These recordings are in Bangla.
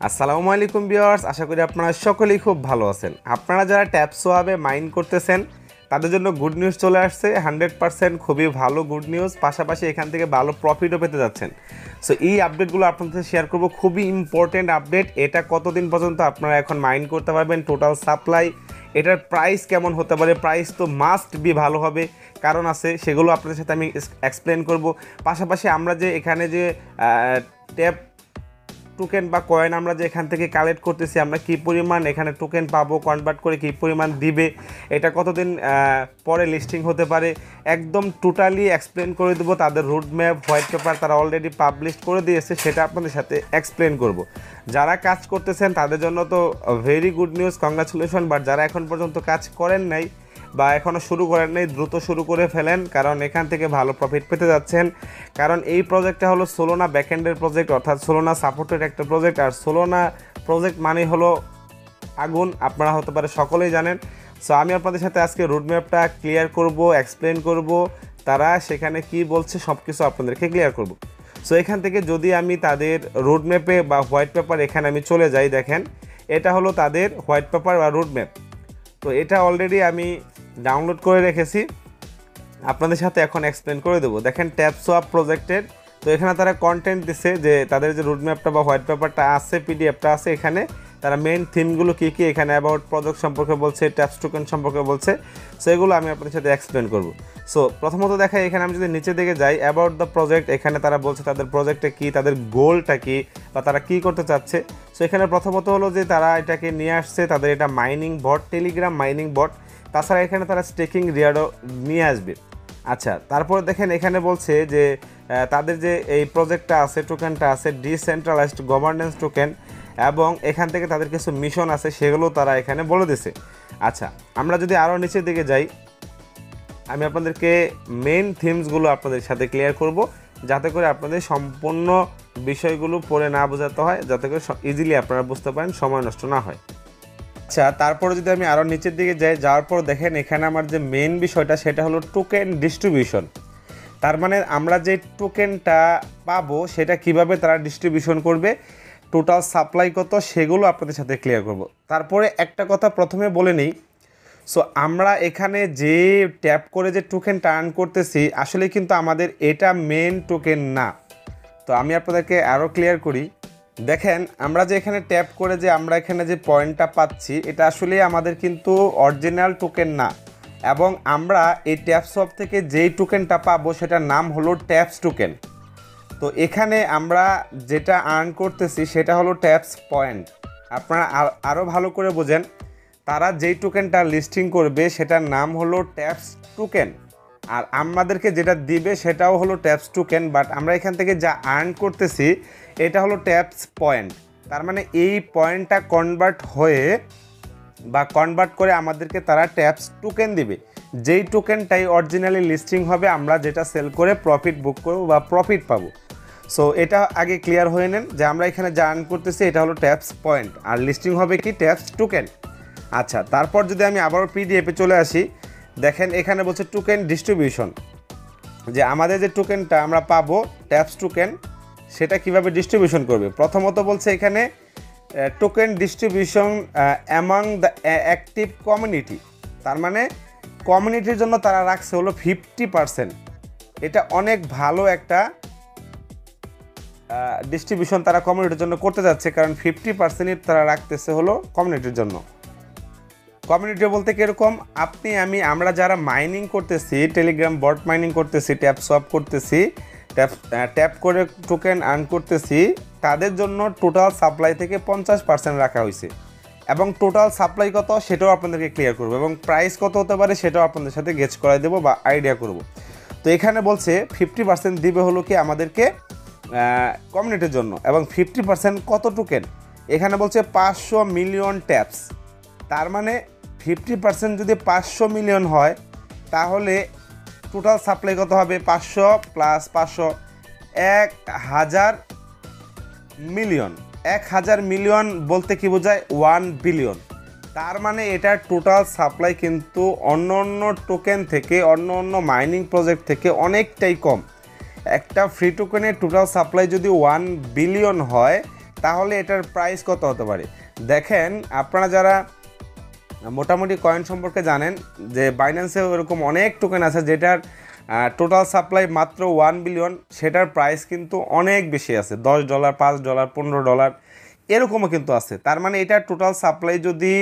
আসসালামু আলাইকুম ভিউয়ার্স, আশা করি আপনারা সকলেই খুব ভালো আছেন। আপনারা যারা ট্যাপসোয়াবে মাইন করতেছেন তাদের জন্য গুড নিউজ চলে আসছে। 100% খুবই ভালো গুড নিউজ, পাশাপাশি এখান থেকে ভালো প্রফিটও পেতে যাচ্ছেন। সো এই আপডেটগুলো আপনাদের সাথে শেয়ার করব, খুবই ইম্পর্টেন্ট আপডেট। এটা কতদিন পর্যন্ত আপনারা এখন মাইন করতে পারবেন, টোটাল সাপ্লাই, এটার প্রাইস কেমন হতে পারে, প্রাইস তো মাস্ট বি ভালো হবে, কারণ আছে, সেগুলো আপনাদের সাথে আমি এক্সপ্লেন করব। পাশাপাশি আমরা যে এখানে যে ট্যাপ টোকেন বা কয়েন আমরা যে এখান থেকে কালেক্ট করতেছি, আমরা কী পরিমাণ এখানে টোকেন পাবো, কনভার্ট করে কী পরিমাণ দিবে, এটা কতদিন পরে লিস্টিং হতে পারে, একদম টোটালি এক্সপ্লেন করে দেবো। তাদের রুট ম্যাপ, হোয়াইট পেপার তারা অলরেডি পাবলিশ করে দিয়েছে, সেটা আপনাদের সাথে এক্সপ্লেন করব। যারা কাজ করতেছেন তাদের জন্য তো very good news, congratulation. But যারা এখন পর্যন্ত কাজ করেন নাই বা এখনও শুরু করেন নাই, দ্রুত শুরু করে ফেলেন, কারণ এখান থেকে ভালো প্রফিট পেতে যাচ্ছেন। কারণ এই প্রজেক্টটা হলো সোলোনা ব্যাকএন্ডের প্রজেক্ট, অর্থাৎ সোলোনা সাপোর্টেড একটা প্রজেক্ট। আর সোলোনা প্রজেক্ট মানে হলো আগুন, আপনারা হতে পারে সকলেই জানেন। সো আমি আপনাদের সাথে আজকে রুটম্যাপটা ক্লিয়ার করব, এক্সপ্লেন করব, তারা সেখানে কি বলছে সব কিছু আপনাদেরকে ক্লিয়ার করব। সো এখান থেকে যদি আমি তাদের রুটম্যাপে বা হোয়াইট পেপার, এখানে আমি চলে যাই, দেখেন এটা হলো তাদের হোয়াইট পেপার বা রুটম্যাপ। তো এটা অলরেডি আমি ডাউনলোড করে রেখেছি, আপনাদের সাথে এখন এক্সপ্লেন করে দেবো। দেখেন ট্যাপসোয়াপ প্রজেক্টের, তো এখানে তারা কন্টেন্ট দিছে যে তাদের যে রুটম্যাপটা বা হোয়াইট পেপারটা আছে, পিডিএফটা আছে, এখানে তারা মেইন থিমগুলো কী কী, এখানে অ্যাবাউট প্রজেক্ট সম্পর্কে বলছে, ট্যাপস টোকেন সম্পর্কে বলছে। সো এগুলো আমি আপনাদের সাথে এক্সপ্লেন করব। সো প্রথমত দেখাই, এখানে আমি যদি নিচে দিকে যাই, অ্যাবাউট দ্য প্রজেক্ট, এখানে তারা বলছে তাদের প্রজেক্টে কী, তাদের গোলটা কী, বা তারা কী করতে চাচ্ছে। সো এখানে প্রথমত হলো যে তারা এটাকে নিয়ে আসছে, তাদের এটা মাইনিং বট, টেলিগ্রাম মাইনিং বট। তাছাড়া এখানে তারা স্টেকিং রিয়ার্ডও নিয়ে আসবে। আচ্ছা, তারপরে দেখেন এখানে বলছে যে তাদের যে এই প্রজেক্টটা আছে, টোকেনটা আছে ডিসেন্ট্রালাইজড গভর্নেন্স টোকেন, এবং এখান থেকে তাদের কিছু মিশন আছে, সেগুলো তারা এখানে বলে দিছে। আচ্ছা, আমরা যদি আরও নিচের দিকে যাই, আমি আপনাদেরকে মেইন থিমসগুলো আপনাদের সাথে ক্লিয়ার করব, যাতে করে আপনাদের সম্পূর্ণ বিষয়গুলো পড়ে না বোঝাতে হয়, যাতে করে ইজিলি আপনারা বুঝতে পারেন, সময় নষ্ট না হয়। আচ্ছা, তারপরে যদি আমি আরও নিচের দিকে যাই, যাওয়ার পর দেখেন এখানে আমার যে মেইন বিষয়টা, সেটা হলো টোকেন ডিস্ট্রিবিউশন। তার মানে আমরা যে টোকেনটা পাবো সেটা কিভাবে তারা ডিস্ট্রিবিউশন করবে, টোটাল সাপ্লাই কত, সেগুলো আপনাদের সাথে ক্লিয়ার করব। তারপরে একটা কথা প্রথমে বলে নিই, সো আমরা এখানে যে ট্যাপ করে যে টোকেনটা আর্ন করতেছি, আসলে কিন্তু আমাদের এটা মেন টোকেন না। তো আমি আপনাদেরকে আরও ক্লিয়ার করি। দেখেন আমরা যে এখানে ট্যাপ করে যে আমরা এখানে যে পয়েন্টটা পাচ্ছি, এটা আসলে আমাদের কিন্তু অরিজিনাল টোকেন না, এবং আমরা এই ট্যাপসপ থেকে যেই টোকেনটা পাবো সেটার নাম হলো ট্যাপস টোকেন। তো এখানে আমরা যেটা আর্ন করতেছি সেটা হলো ট্যাপস পয়েন্ট। আপনারা আরও ভালো করে বোঝেন, তারা যেই টোকেনটা লিস্টিং করবে সেটার নাম হলো ট্যাপস টোকেন, আর আমাদেরকে যেটা দিবে সেটাও হলো ট্যাপস টোকেন। বাট আমরা এখান থেকে যা আর্ন করতেছি এটা হলো ট্যাপস পয়েন্ট। তার মানে এই পয়েন্টটা কনভার্ট হয়ে বা কনভার্ট করে আমাদেরকে তারা ট্যাপস টোকেন দিবে, যেই টোকেনটাই অরিজিনালি লিস্টিং হবে, আমরা যেটা সেল করে প্রফিট বুক করবো বা প্রফিট পাবো। সো এটা আগে ক্লিয়ার হয়ে নেন যে আমরা এখানে যা আর্ন করতেছি এটা হলো ট্যাপস পয়েন্ট, আর লিস্টিং হবে কি ট্যাপস টোকেন। আচ্ছা, তারপর যদি আমি আবারও পিডিএফে চলে আসি, দেখেন এখানে বলছে টোকেন ডিস্ট্রিবিউশন, যে আমাদের যে টোকেনটা আমরা পাবো ট্যাপস টোকেন, সেটা কিভাবে ডিস্ট্রিবিউশন করবে। প্রথমত বলছে এখানে token distribution among the active community. তার মানে কমিউনিটির জন্য তারা রাখছে হলো 50%। এটা অনেক ভালো একটা ডিস্ট্রিবিউশন তারা কমিউনিটির জন্য করতে যাচ্ছে, কারণ 50% তারা রাখতেছে হলো কমিউনিটির জন্য। কমিউনিটি বলতে কীরকম, আমরা যারা মাইনিং করতেছি, টেলিগ্রাম বট মাইনিং করতেছি, ট্যাপ সোয়াপ করতেছি, ট্যাপ করে টোকেন আর্ন করতেছি, তাদের জন্য টোটাল সাপ্লাই থেকে 50% রাখা হয়েছে, এবং টোটাল সাপ্লাই কত সেটাও আপনাদেরকে ক্লিয়ার করবো, এবং প্রাইস কত হতে পারে সেটাও আপনাদের সাথে গেজ করাই দেবো বা আইডিয়া করব। তো এখানে বলছে 50% দিবে হলো কি আমাদেরকে কমিউনিটির জন্য, এবং 50% কত টোকেন, এখানে বলছে 500 মিলিয়ন ট্যাপস। তার মানে 50% যদি 500 মিলিয়ন হয়, তাহলে টোটাল সাপ্লাই কত হবে, 500 প্লাস 500, 1000 মিলিয়ন। 1000 মিলিয়ন বলতে কি বোঝায়, 1 বিলিয়ন। তার মানে এটার টোটাল সাপ্লাই কিন্তু অন্য অন্য টোকেন থেকে, অন্য অন্য মাইনিং প্রজেক্ট থেকে অনেকটাই কম। একটা ফ্রি টোকেনের টোটাল সাপ্লাই যদি 1 বিলিয়ন হয়, তাহলে এটার প্রাইস কত হতে পারে? দেখেন, আপনারা যারা মোটামুটি কয়েন সম্পর্কে জানেন যে বাইন্যান্সে ওরকম অনেক টোকেন আছে যেটার টোটাল সাপ্লাই মাত্র 1 বিলিয়ন, সেটার প্রাইস কিন্তু অনেক বেশি আছে, $10, $5, $15 এরকমও কিন্তু আছে। তার মানে এটার টোটাল সাপ্লাই যদি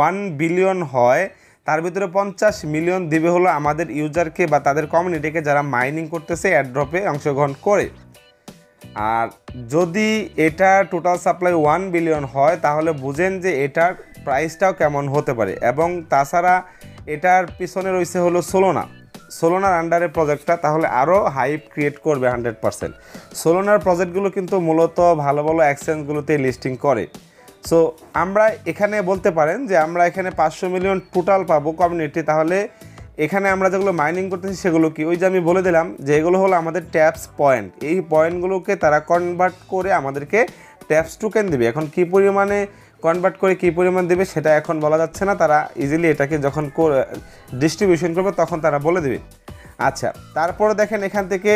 1 বিলিয়ন হয়, তার ভিতরে 50 মিলিয়ন দিবে হলো আমাদের ইউজারকে বা তাদের কমিউনিটিকে যারা মাইনিং করতেছে এয়ারড্রপে অংশগ্রহণ করে। আর যদি এটা টোটাল সাপ্লাই 1 বিলিয়ন হয় তাহলে বুঝেন যে এটার প্রাইসটাও কেমন হতে পারে। এবং তাছাড়া এটার পিছনে রয়েছে হলো সোলোনার আন্ডারে প্রজেক্টটা, তাহলে আরও হাইপ ক্রিয়েট করবে 100%। সোলোনার প্রজেক্টগুলো কিন্তু মূলত ভালো ভালো এক্সচেঞ্জগুলোতে লিস্টিং করে। সো আমরা এখানে বলতে পারেন যে আমরা এখানে 500 মিলিয়ন টোটাল পাবো কমিউনিটি। তাহলে এখানে আমরা যেগুলো মাইনিং করতেছি সেগুলো কি, ওই যে আমি বলে দিলাম যে এগুলো হলো আমাদের ট্যাপস পয়েন্ট। এই পয়েন্টগুলোকে তারা কনভার্ট করে আমাদেরকে ট্যাপস টোকেন দেবে। এখন কী পরিমাণে কনভার্ট করে কী পরিমাণ দেবে সেটা এখন বলা যাচ্ছে না, তারা ইজিলি এটাকে যখন ডিস্ট্রিবিউশন করবে তখন তারা বলে দেবে। আচ্ছা, তারপরে দেখেন এখান থেকে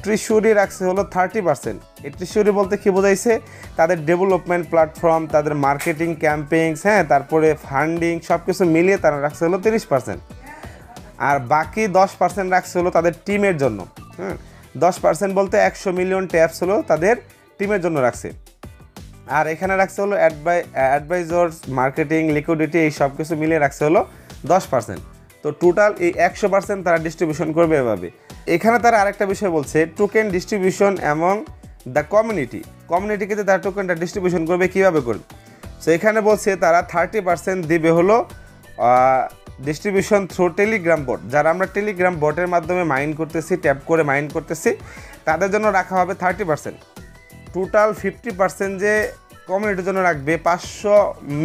ট্রিস্যুরি রাখছে হলো 30%। এই ট্রিস্যুরি বলতে কী বোঝাইছে, তাদের ডেভেলপমেন্ট প্ল্যাটফর্ম, তাদের মার্কেটিং ক্যাম্পেইনস, হ্যাঁ, তারপরে ফান্ডিং সব কিছু মিলিয়ে তারা রাখছে হলো 30%। আর বাকি 10% রাখছে হলো তাদের টিমের জন্য। 10% বলতে 100 মিলিয়ন ট্যাপস হলো তাদের টিমের জন্য রাখছে। আর এখানে রাখছে হলো অ্যাডভাইজার্স, মার্কেটিং, লিকুইডিটি, এই সব কিছু মিলিয়ে রাখছে হলো 10%। তো টোটাল এই 100% তারা ডিস্ট্রিবিউশন করবে এভাবে। এখানে তারা আরেকটা বিষয় বলছে, টোকেন ডিস্ট্রিবিউশন এবং দ্য কমিউনিটিকে তারা টোকেনটা ডিস্ট্রিবিউশন করবে, কীভাবে করবে। সো এখানে বলছে তারা 30% দিবে হলো ডিস্ট্রিবিউশন থ্রু টেলিগ্রাম বট। যারা আমরা টেলিগ্রাম বটের মাধ্যমে মাইন করতেছি, ট্যাপ করে মাইন করতেছি, তাদের জন্য রাখা হবে 30%। টোটাল 50% যে কমিউনিটির জন্য রাখবে 500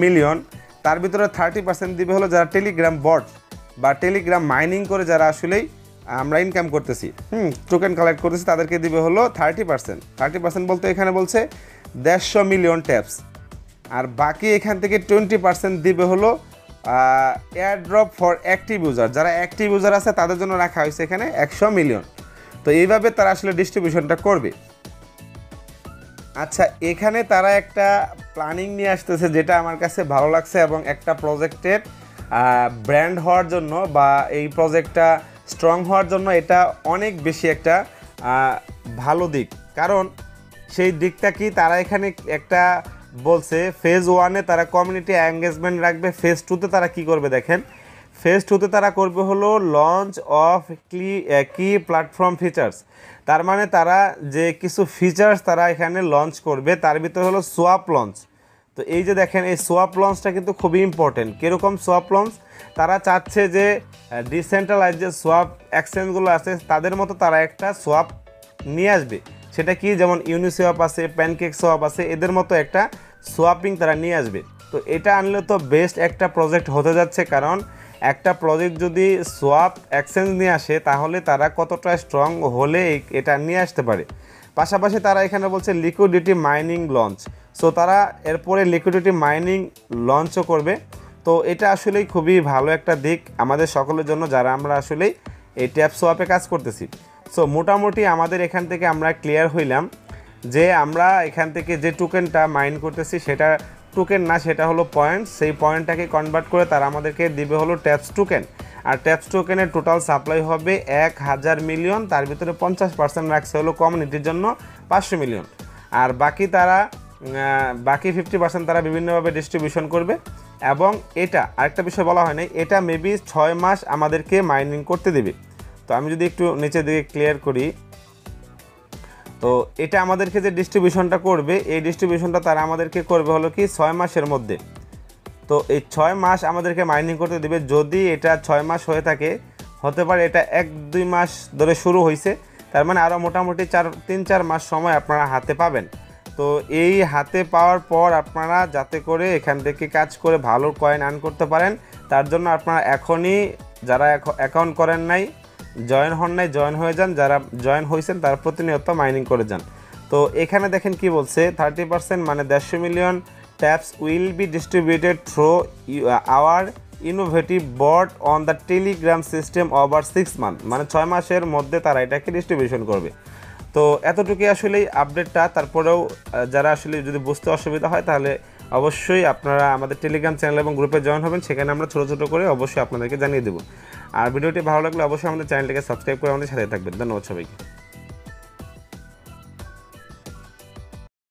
মিলিয়ন, তার ভিতরে 30% দিবে হলো যারা টেলিগ্রাম বট বা টেলিগ্রাম মাইনিং করে যারা আসলেই আমরা ইনকাম করতেছি, টোকেন কালেক্ট করতেছি, তাদেরকে দিবে হলো 30% বলতে এখানে বলছে 150 মিলিয়ন ট্যাপস। আর বাকি এখান থেকে 20% দিবে হলো এয়ারড্রপ ফর অ্যাক্টিভ ইউজার। যারা অ্যাক্টিভ ইউজার আছে তাদের জন্য রাখা হয়েছে এখানে 100 মিলিয়ন। তো এইভাবে তারা আসলে ডিস্ট্রিবিউশনটা করবে। আচ্ছা, এখানে তারা একটা প্ল্যানিং নিয়ে আসতেছে যেটা আমার কাছে ভালো লাগছে, এবং একটা প্রজেক্টের ব্র্যান্ড হওয়ার জন্য বা এই প্রজেক্টটা স্ট্রং হওয়ার জন্য এটা অনেক বেশি একটা ভালো দিক। কারণ সেই দিকটা কি, তারা এখানে একটা বলছে ফেজ 1-এ তারা কমিউনিটি এঙ্গেজমেন্ট রাখবে। ফেজ 2-তে তারা কি করবে দেখেন, ফেজ 2-তে তারা করবে হলো লঞ্চ অফ কি প্ল্যাটফর্ম ফিচার্স। তার মানে তারা যে কিছু ফিচার্স তারা এখানে লঞ্চ করবে, তার ভিতরে হলো সোয়াপ লঞ্চ। তো এই যে দেখেন, এই সোয়াপ লঞ্চটা কিন্তু খুবই ইম্পর্টেন্ট। কীরকম সোয়াপ লঞ্চ, তারা চাচ্ছে যে ডিসেন্ট্রালাইজ যে সোয়াপ এক্সচেঞ্জগুলো আছে তাদের মতো তারা একটা সোয়াপ নিয়ে আসবে। সেটা কি, যেমন ইউনিসোয়াপ আছে, প্যানকেক সোয়াপ আছে, এদের মতো একটা সোয়াপিং তারা নিয়ে আসবে। তো এটা আনলে তো বেস্ট একটা প্রজেক্ট হতে যাচ্ছে, কারণ একটা প্রজেক্ট যদি সোয়াপ এক্সচেঞ্জ নিয়ে আসে তাহলে তারা কতটা স্ট্রং হলে এটা নিয়ে আসতে পারে। পাশাপাশি তারা এখানে বলছে লিকুইডিটি মাইনিং লঞ্চ। সো তারা এরপরে লিকুইডিটি মাইনিং লঞ্চও করবে। তো এটা আসলেই খুবই ভালো একটা দিক আমাদের সকলের জন্য যারা আমরা আসলেই এই ট্যাপ সোয়াপে কাজ করতেছি। সো মোটামুটি আমাদের এখান থেকে আমরা ক্লিয়ার হইলাম যে আমরা এখান থেকে যে টোকেনটা মাইন করতেছি সেটা টোকেন না, সেটা হলো পয়েন্ট। সেই পয়েন্টটাকে কনভার্ট করে তারা আমাদেরকে দিবে হলো ট্যাপস টোকেন। আর ট্যাপস টোকেনের টোটাল সাপ্লাই হবে 1000 মিলিয়ন, তার ভিতরে 50% রাখছে হলো কমিউনিটির জন্য 500 মিলিয়ন। আর বাকি 50% তারা বিভিন্নভাবে ডিস্ট্রিবিউশন করবে। এবং এটা আরেকটা বিষয় বলা হয় নাই, এটা মেবি 6 মাস আমাদেরকে মাইনিং করতে দেবে। তো আমি যদি একটু নিচের দিকে ক্লিয়ার করি, তো এটা আমাদেরকে যে ডিস্ট্রিবিউশনটা করবে, এই ডিস্ট্রিবিউশনটা তারা আমাদেরকে করবে হলো কি 6 মাসের মধ্যে। তো এই 6 মাস আমাদেরকে মাইনিং করতে দেবে। যদি এটা 6 মাস হয়ে থাকে, হতে পারে এটা 1-2 মাস ধরে শুরু হয়েছে, তার মানে আরও মোটামুটি 3-4 মাস সময় আপনারা হাতে পাবেন। তো এই হাতে পাওয়ার পর আপনারা যাতে করে এখান থেকে কাজ করে ভালো কয়েন আর্ন করতে পারেন, তার জন্য আপনারা এখনই যারা অ্যাকাউন্ট করেন নাই, জয়েন হন নাই, জয়েন হয়ে যান। যারা জয়েন হয়েছেন তারা প্রতিনিয়ত মাইনিং করে যান। তো এখানে দেখেন কি বলছে, 30% মানে 150 million taps will be distributed through our innovative bot on the Telegram system over 6 month. মানে 6 মাসের মধ্যে তারা এটাকে ডিস্ট্রিবিউশন করবে। তো এতটুকুই আসলেই আপডেটটা। তারপরেও যারা আসলে যদি বুঝতে অসুবিধা হয় তাহলে অবশ্যই আপনারা আমাদের টেলিগ্রাম চ্যানেল এবং গ্রুপে জয়েন হবেন, সেখানে আমরা ছোটো ছোটো করে অবশ্যই আপনাদেরকে জানিয়ে দেবো। আর ভিডিওটি ভালো লাগলে অবশ্যই আমাদের চ্যানেলটিকে সাবস্ক্রাইব করে আমাদের সাথে থাকবেন। ধন্যবাদ সবাইকে।